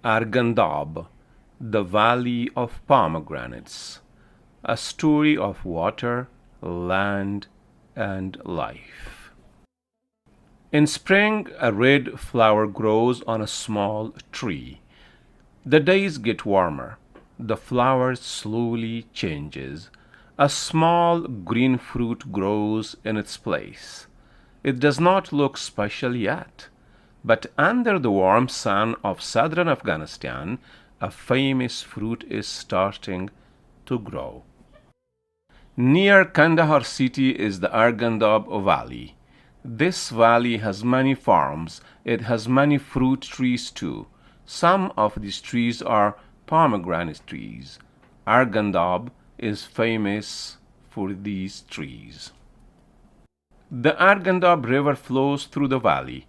Arghandab, the Valley of Pomegranates, a story of water, land, and life. In spring, a red flower grows on a small tree. The days get warmer. The flower slowly changes. A small green fruit grows in its place. It does not look special yet, but under the warm sun of southern Afghanistan, a famous fruit is starting to grow. Near Kandahar city is the Arghandab Valley. This valley has many farms. It has many fruit trees too. Some of these trees are pomegranate trees. Arghandab is famous for these trees. The Arghandab River flows through the valley.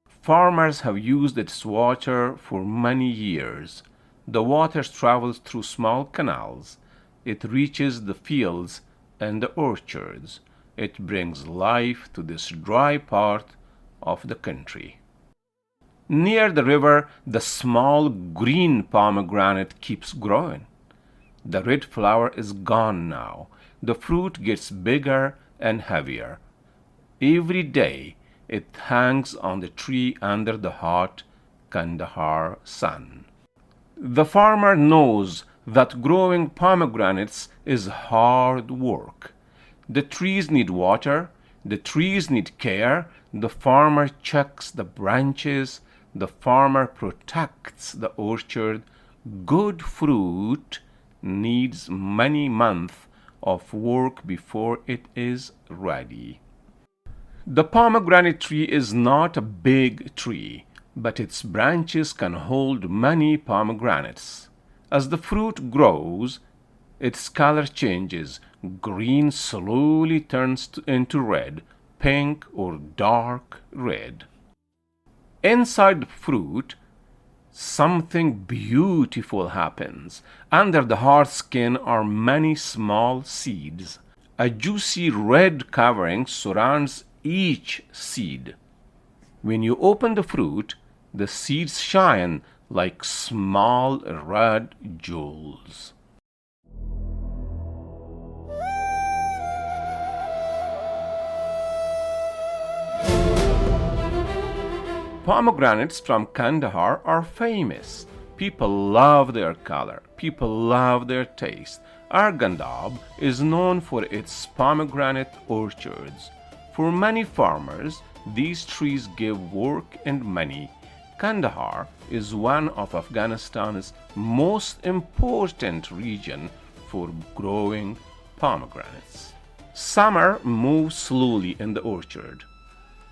Farmers have used its water for many years. The water travels through small canals. It reaches the fields and the orchards. It brings life to this dry part of the country. Near the river, the small green pomegranate keeps growing. The red flower is gone now. The fruit gets bigger and heavier. Every day, it hangs on the tree under the hot Kandahar sun. The farmer knows that growing pomegranates is hard work. The trees need water, the trees need care, the farmer checks the branches, the farmer protects the orchard. Good fruit needs many months of work before it is ready. The pomegranate tree is not a big tree, but its branches can hold many pomegranates. As the fruit grows, its color changes. Green slowly turns into red, pink, or dark red. Inside the fruit, something beautiful happens. Under the hard skin are many small seeds. A juicy red covering surrounds each seed. When you open the fruit, the seeds shine like small red jewels. Pomegranates from Kandahar are famous. People love their color. People love their taste. Arghandab is known for its pomegranate orchards. For many farmers, these trees give work and money. Kandahar is one of Afghanistan's most important regions for growing pomegranates. Summer moves slowly in the orchard.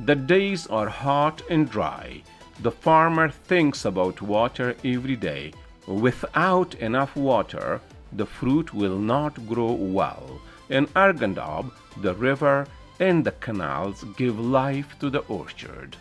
The days are hot and dry. The farmer thinks about water every day. Without enough water, the fruit will not grow well. In Arghandab, the river and the canals give life to the orchard.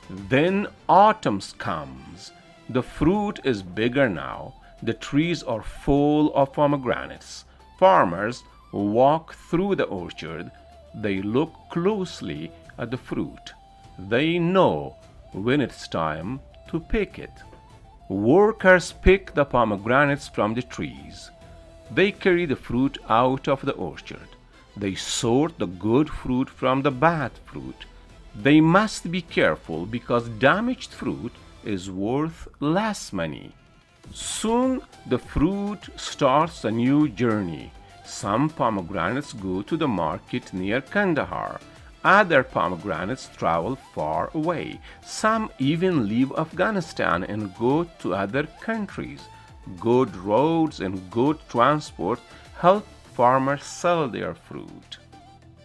Then autumn comes. The fruit is bigger now. The trees are full of pomegranates. Farmers walk through the orchard. They look closely at the fruit. They know when it's time to pick it. Workers pick the pomegranates from the trees. They carry the fruit out of the orchard. They sort the good fruit from the bad fruit. They must be careful because damaged fruit is worth less money. Soon the fruit starts a new journey. Some pomegranates go to the market near Kandahar. Other pomegranates travel far away. Some even leave Afghanistan and go to other countries. Good roads and good transport help farmers sell their fruit.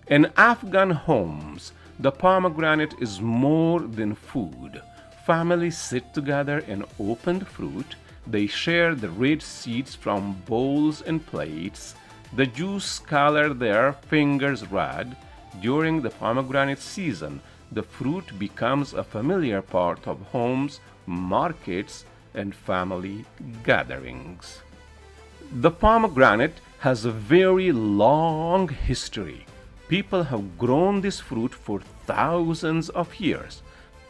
In Afghan homes, the pomegranate is more than food. Families sit together and open the fruit. They share the red seeds from bowls and plates. The juice color their fingers red. During the pomegranate season, the fruit becomes a familiar part of homes, markets, and family gatherings. The pomegranate has a very long history. People have grown this fruit for thousands of years.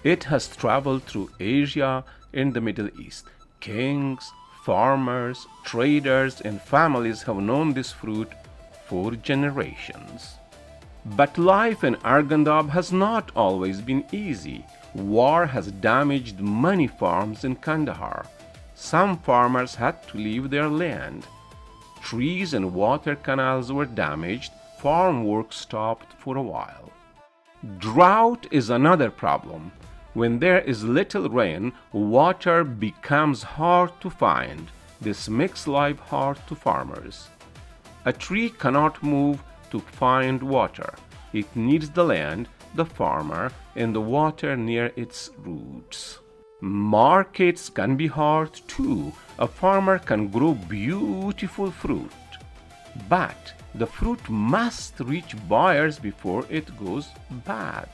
It has traveled through Asia and the Middle East, Kings, farmers, traders, and families have known this fruit for generations. But life in Arghandab has not always been easy. War has damaged many farms in Kandahar. Some farmers had to leave their land. Trees and water canals were damaged. Farm work stopped for a while. Drought is another problem. When there is little rain, water becomes hard to find. This makes life hard to farmers. A tree cannot move to find water. It needs the land, the farmer, and the water near its roots. Markets can be hard too. A farmer can grow beautiful fruit, but the fruit must reach buyers before it goes bad.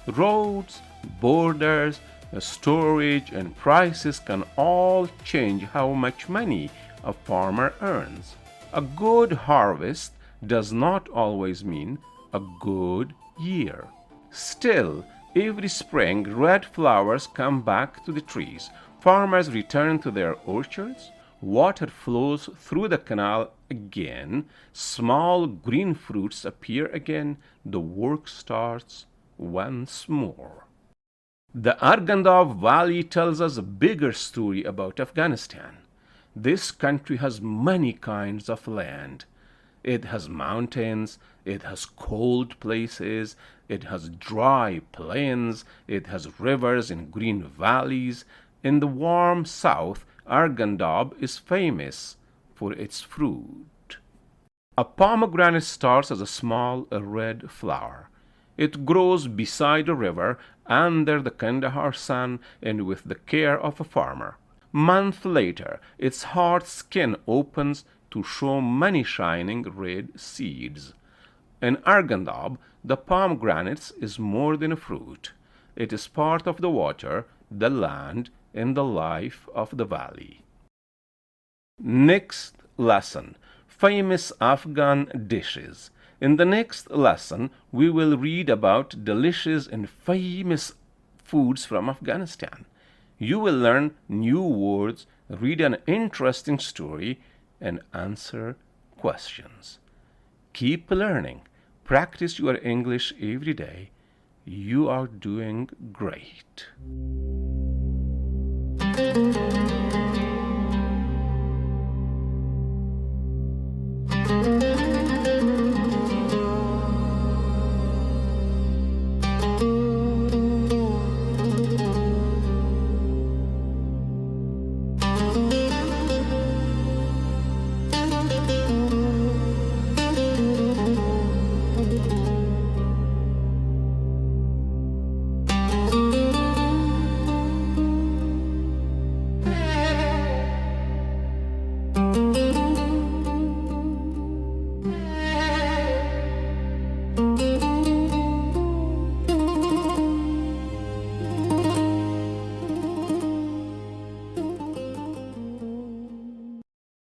Roads, borders, storage, and prices can all change how much money a farmer earns. A good harvest does not always mean a good year. Still, every spring, red flowers come back to the trees. Farmers return to their orchards. Water flows through the canal again. Small green fruits appear again. The work starts once more. The Arghandab Valley tells us a bigger story about Afghanistan. This country has many kinds of land. It has mountains, it has cold places, it has dry plains, it has rivers and green valleys. In the warm south, Arghandab is famous for its fruit. A pomegranate starts as a small red flower. It grows beside a river under the Kandahar sun and with the care of a farmer. Months later, its hard skin opens to show many shining red seeds. In Arghandab, the pomegranates is more than a fruit. It is part of the water, the land, and the life of the valley. Next lesson: famous Afghan dishes. In the next lesson, we will read about delicious and famous foods from Afghanistan. You will learn new words, read an interesting story, and answer questions. Keep learning. Practice your English every day. You are doing great.